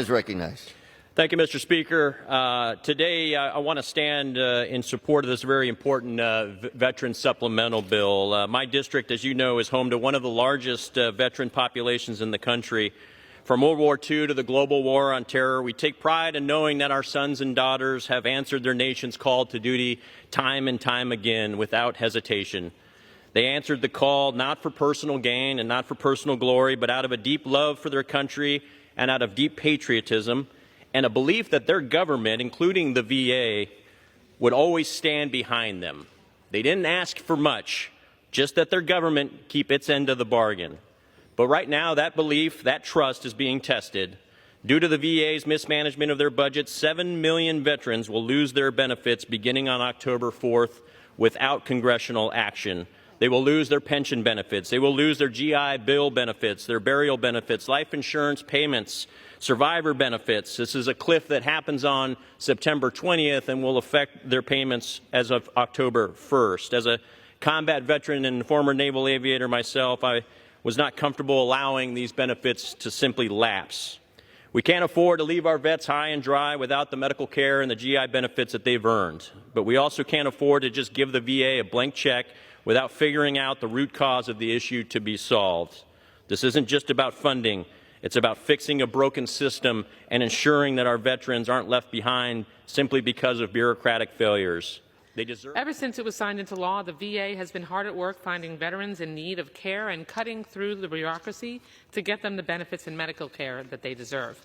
Is recognized. Thank you, Mr. Speaker. Today, I want to stand in support of this very important veteran supplemental bill. My district, as you know, is home to one of the largest veteran populations in the country. From World War II to the global war on terror, we take pride in knowing that our sons and daughters have answered their nation's call to duty time and time again without hesitation. They answered the call not for personal gain and not for personal glory, but out of a deep love for their country and out of deep patriotism and a belief that their government, including the VA, would always stand behind them. They didn't ask for much, just that their government keep its end of the bargain. But right now, that belief, that trust is being tested. Due to the VA's mismanagement of their budget, 7 million veterans will lose their benefits beginning on October 4th without congressional action. They will lose their pension benefits. They will lose their GI Bill benefits, their burial benefits, life insurance payments, survivor benefits. This is a cliff that happens on September 20th and will affect their payments as of October 1st. As a combat veteran and former naval aviator myself, I was not comfortable allowing these benefits to simply lapse. We can't afford to leave our vets high and dry without the medical care and the GI benefits that they've earned. But we also can't afford to just give the VA a blank check without figuring out the root cause of the issue to be solved. This isn't just about funding. It's about fixing a broken system and ensuring that our veterans aren't left behind simply because of bureaucratic failures. They deserve. Ever since it was signed into law, the VA has been hard at work finding veterans in need of care and cutting through the bureaucracy to get them the benefits and medical care that they deserve.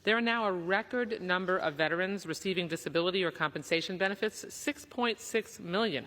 There are now a record number of veterans receiving disability or compensation benefits, 6.6 million.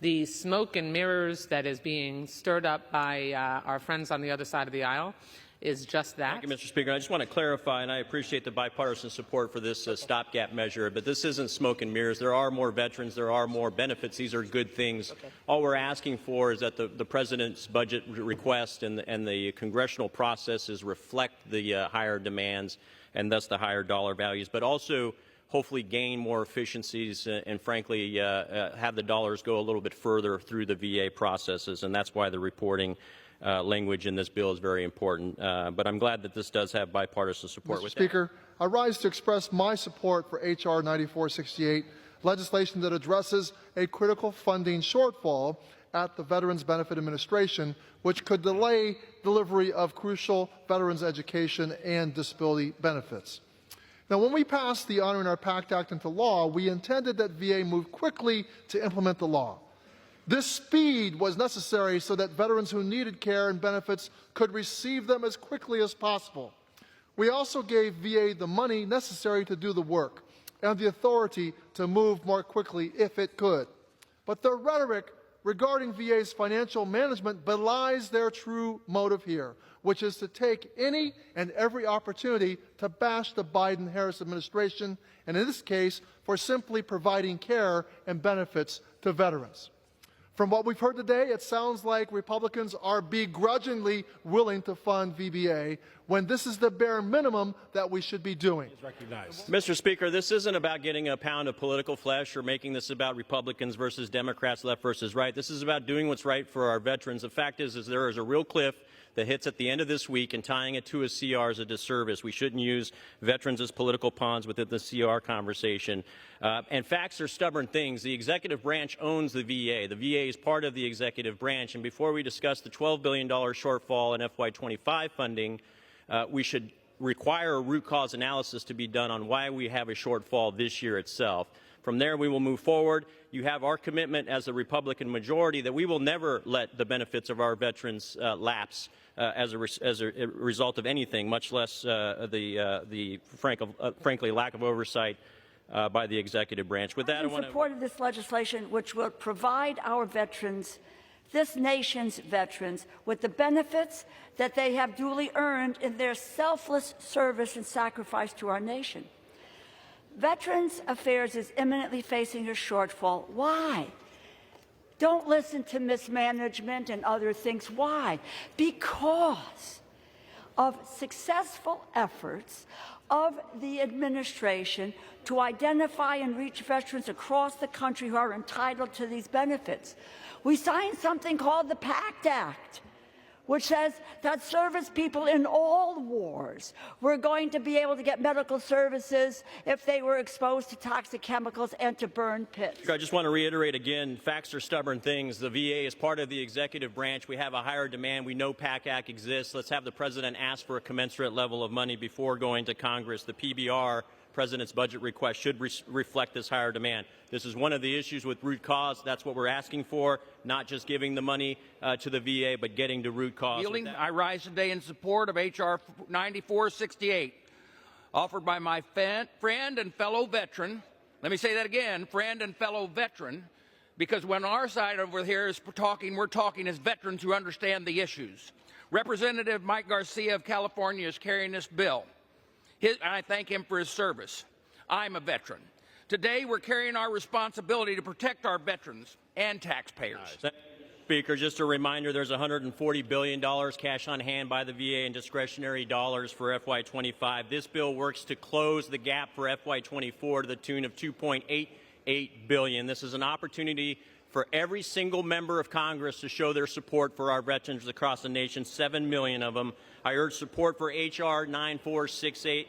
The smoke and mirrors that is being stirred up by our friends on the other side of the aisle is just that. Thank you, Mr. Speaker. I just want to clarify, and I appreciate the bipartisan support for this stopgap measure, but this isn't smoke and mirrors. There are more veterans. There are more benefits. These are good things. Okay. All we're asking for is that the President's budget request and the congressional processes reflect the higher demands and thus the higher dollar values, but also hopefully gain more efficiencies and frankly have the dollars go a little bit further through the VA processes, and that's why the reporting language in this bill is very important. But I'm glad that this does have bipartisan support. Mr. Speaker, I rise to express my support for H.R. 9468, legislation that addresses a critical funding shortfall at the Veterans Benefit Administration, which could delay delivery of crucial veterans education and disability benefits. Now, when we passed the Honoring Our Pact Act into law, we intended that VA move quickly to implement the law. This speed was necessary so that veterans who needed care and benefits could receive them as quickly as possible. We also gave VA the money necessary to do the work and the authority to move more quickly if it could. But the rhetoric regarding VA's financial management belies their true motive here, which is to take any and every opportunity to bash the Biden-Harris administration, and in this case, for simply providing care and benefits to veterans. From what we've heard today, it sounds like Republicans are begrudgingly willing to fund VBA when this is the bare minimum that we should be doing. Mr. Speaker, this isn't about getting a pound of political flesh or making this about Republicans versus Democrats, left versus right. This is about doing what's right for our veterans. The fact is there is a real cliff that hits at the end of this week, and tying it to a CR is a disservice. We shouldn't use veterans as political pawns within the CR conversation. And facts are stubborn things. The executive branch owns the VA. The VA is part of the executive branch. And before we discuss the $12 billion shortfall in FY25 funding, we should require a root cause analysis to be done on why we have a shortfall this year itself. From there, we will move forward. You have our commitment as a Republican majority that we will never let the benefits of our veterans lapse as a result of anything, much less frankly lack of oversight by the executive branch. With that, I want to support this legislation, which will provide our veterans, this nation's veterans, with the benefits that they have duly earned in their selfless service and sacrifice to our nation. Veterans Affairs is imminently facing a shortfall. Why? Don't listen to mismanagement and other things. Why? Because of successful efforts of the administration to identify and reach veterans across the country who are entitled to these benefits. We signed something called the PACT Act, which says that service people in all wars were going to be able to get medical services if they were exposed to toxic chemicals and to burn pits. I just want to reiterate again, facts are stubborn things. The VA is part of the executive branch. We have a higher demand. We know PACAC exists. Let's have the president ask for a commensurate level of money before going to Congress. The PBR, President's budget request, should reflect this higher demand. This is one of the issues with root cause. That's what we're asking for, not just giving the money to the VA, but getting to root cause. I rise today in support of H.R. 9468, offered by my friend and fellow veteran. Let me say that again, friend and fellow veteran, because when our side over here is talking, we're talking as veterans who understand the issues. Representative Mike Garcia of California is carrying this bill. I thank him for his service. I'm a veteran. Today, we're carrying our responsibility to protect our veterans and taxpayers. Speaker, just a reminder, there's $140 billion cash on hand by the VA and discretionary dollars for FY25. This bill works to close the gap for FY24 to the tune of $2.88 billion. This is an opportunity for every single member of Congress to show their support for our veterans across the nation, 7 million of them. I urge support for H.R. 9468.